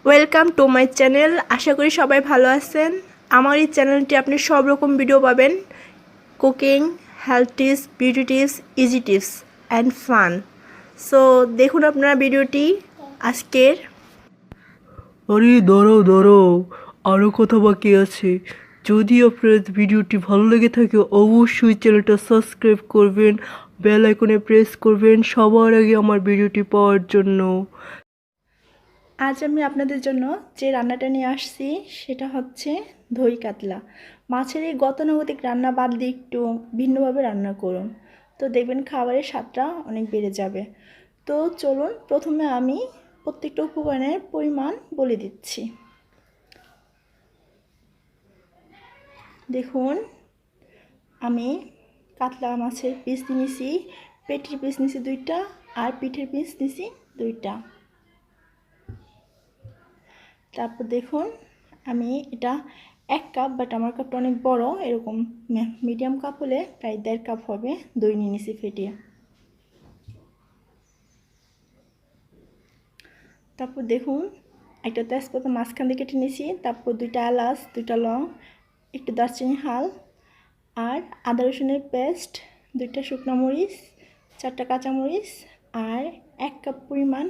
Welcome to my channel. আশা করি সবাই ভালো আছেন। আমার এই চ্যানেলটি আপনি সব রকম ভিডিও পাবেন, cooking, health tips, beauty tips, easy tips and fun. So দেখুন আপনারা ভিডিওটি আজকের। আরে দাঁড়াও আরও কথা বাকি আছে। যদি আপনার ভিডিওটি ভালো লেগে থাকে অবশ্যই চ্যানেলটা সাবস্ক্রাইব করবেন, বেল আইকনে প্রেস করবেন সবার আগে আমার ভিডিওটি পাওয়ার জন্য। আজ আমি আপনাদের জন্য যে রান্নাটা নিয়ে আসছি সেটা হচ্ছে দই কাতলা। মাছের এই গতানুগতিক রান্না বাদ দিয়ে একটু ভিন্নভাবে রান্না করুন, তো দেখবেন খাবারের স্বাদটা অনেক বেড়ে যাবে। তো চলুন প্রথমে আমি প্রত্যেকটা উপকরণের পরিমাণ বলে দিচ্ছি। দেখুন, আমি কাতলা মাছের পিস নিয়েছি, পেটির পিস নিয়েছি 2টা আর পিঠের পিস নিয়েছি 2টা। তারপর দেখুন, আমি এটা 1 কাপ, বাট আমার কাপটা অনেক বড়, এরকম মিডিয়াম কাপ হলে প্রায় 1.5 কাপ হবে দই নিয়ে নিয়েছি ফেটিয়ে। তারপর দেখুন, একটা তেজপাতা মাঝখান দিয়ে কেটে নিয়েছি, তারপর 2টা এলাচ, 2টা লং, একটু দারচিনি হাল, আর আদা রসুনের পেস্ট, 2টা শুকনো মরিচ, 4টা কাঁচামরিচ, আর 1 কাপ পরিমাণ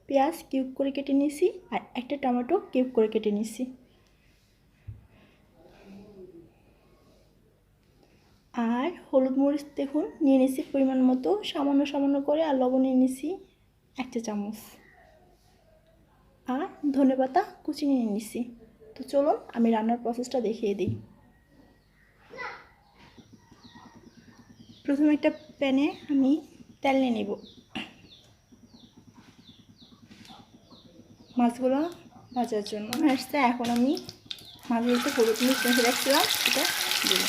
পেঁয়াজ কিউব করে কেটে নিয়েছি, আর একটা টমেটো কিউব করে কেটে নিয়েছি। আর হলুদ মরিচ দেখুন নিয়ে নিয়েছি পরিমাণ মতো, সামান্য সামান্য করে, আর লবণ নিয়ে নিয়েছি 1 চা চামচ, আর ধনেপাতা কুচি নিয়ে নিয়েছি। তো চলুন আমি রান্নার প্রসেসটা দেখিয়ে দিই। প্রথমে একটা প্যানে আমি তেল নিয়ে নেব মাছগুলো ভাজার জন্য। আসছে, এখন আমি মাছগুলোতে হলুদ মরিচ মেখে রাখছিলাম সেটা দিই।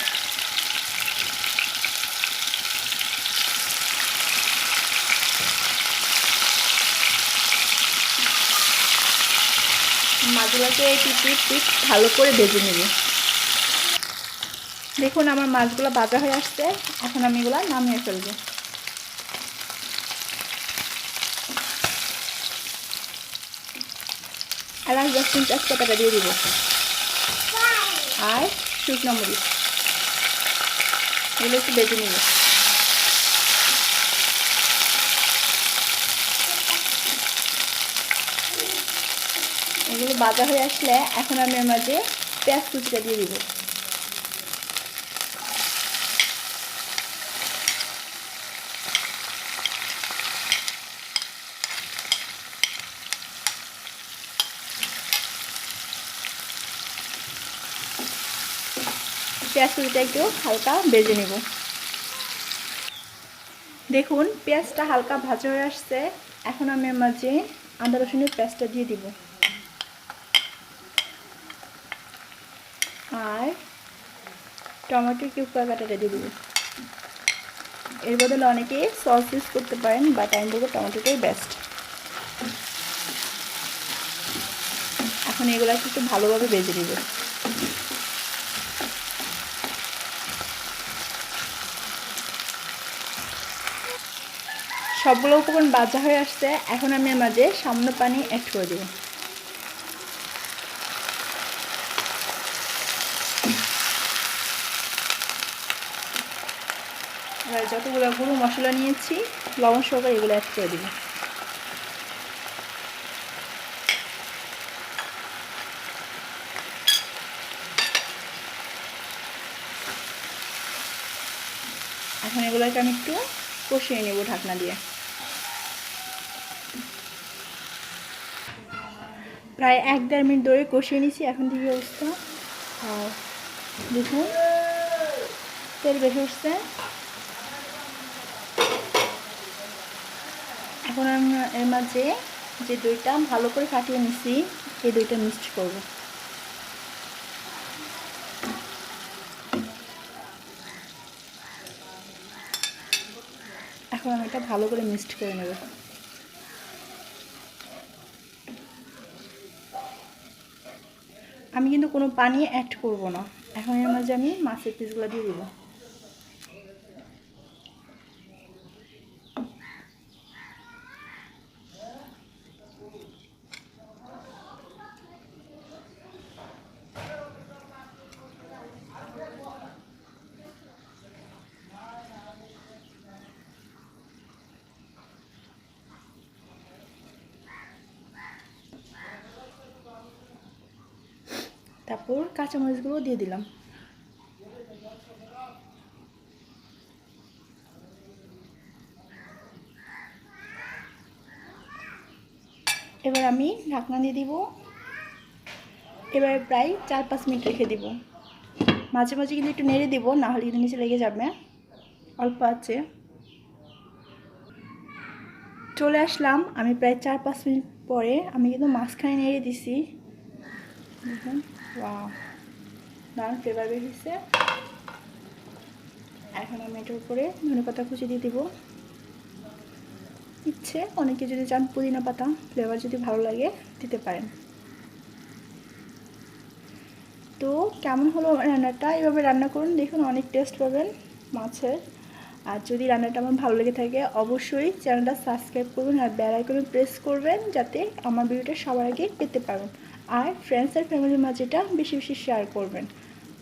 মাছগুলোকে এই পিঠ ভালো করে ভেজে নেব। দেখুন আমার মাছগুলো ভাজা হয়ে আসছে, এখন আমি এগুলো নামিয়ে ফেলবো। এলাচ, দারচিনি, তেজপাতাটা দিয়ে দিব, আর শুকনো মরিচ, এগুলো একটু বেজে নিব। এগুলো ভাজা হয়ে আসলে এখন আমি এর মাঝে পেঁয়াজ কুচিটা দিয়ে দিব। পেঁয়াজ কুচিটা একটু হালকা ভেজে নেব। দেখুন পেঁয়াজটা হালকা ভাজা হয়ে আসছে, এখন আমি এর মাঝে আদা রসুনের পেস্টটা দিয়ে দিব, আর টমেটো কিউব করে কাটাটা দিয়ে দিব। এর বদলে অনেকে সস ইউজ করতে পারেন, বাট আমি বলবো টমেটোটাই বেস্ট। এখন এগুলোকে একটু ভালোভাবে ভেজে নিব। সবগুলো উপকরণ ভাজা হয়ে আসছে, এখন আমি এর মাঝে সামান্য পানি অ্যাড করে দেব। এবার যতগুলো গুঁড়ো মশলা নিয়েছি লবণ সহকারে এগুলো অ্যাড করে দেব। এখন এগুলোকে আমি একটু কষিয়ে নেব ঢাকনা দিয়ে। প্রায় 1-1.5 মিনিট ধরে কষিয়ে নিয়েছি। এখন দিকে অবস্থা, আর দেখুন তেল বেশি উঠছে। এখন আমি এর মাঝে যে দইটা ভালো করে ফাটিয়ে নিছি এই দইটা মিক্সড করব। এখন আমি এটা ভালো করে মিক্সড করে নেব। আমি কিন্তু কোনো পানি অ্যাড করব না। এখন এর মাঝে আমি মাছের পিসগুলো দিয়ে দেব। তারপর কাঁচামরিচগুলো দিয়ে দিলাম। এবার আমি ঢাকনা দিয়ে দিব। এবার প্রায় 4-5 মিনিট রেখে দিব। মাঝে মাঝে কিন্তু একটু নেড়ে দিব, না হলে কিন্তু নিচে লেগে যাবে। অল্প আছে। চলে আসলাম আমি প্রায় 4-5 মিনিট পরে। আমি কিন্তু মাঝখানে নেড়ে দিছি। দেখুন, ওয়াও, দারুণ ফ্লেভার বের হয়েছে। এখন আমি এটার উপরে ধনেপাতা কুচি দিয়ে দিব। ইচ্ছে অনেকে যদি চান পুদিনা পাতা ফ্লেভার যদি ভালো লাগে দিতে পারেন। তো কেমন হলো রান্নাটা, এভাবে রান্না করুন, দেখুন অনেক টেস্ট পাবেন মাছের। আর যদি রান্নাটা আমার ভালো লেগে থাকে অবশ্যই চ্যানেলটা সাবস্ক্রাইব করবেন আর বেল আইকনে প্রেস করবেন, যাতে আমার ভিডিওটা সবার আগে পেতে পারেন। আর ফ্রেন্ডস আর ফ্যামিলির মাঝে এটা বেশি বেশি শেয়ার করবেন।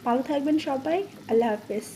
ভালো থাকবেন সবাই। আল্লাহ হাফেজ।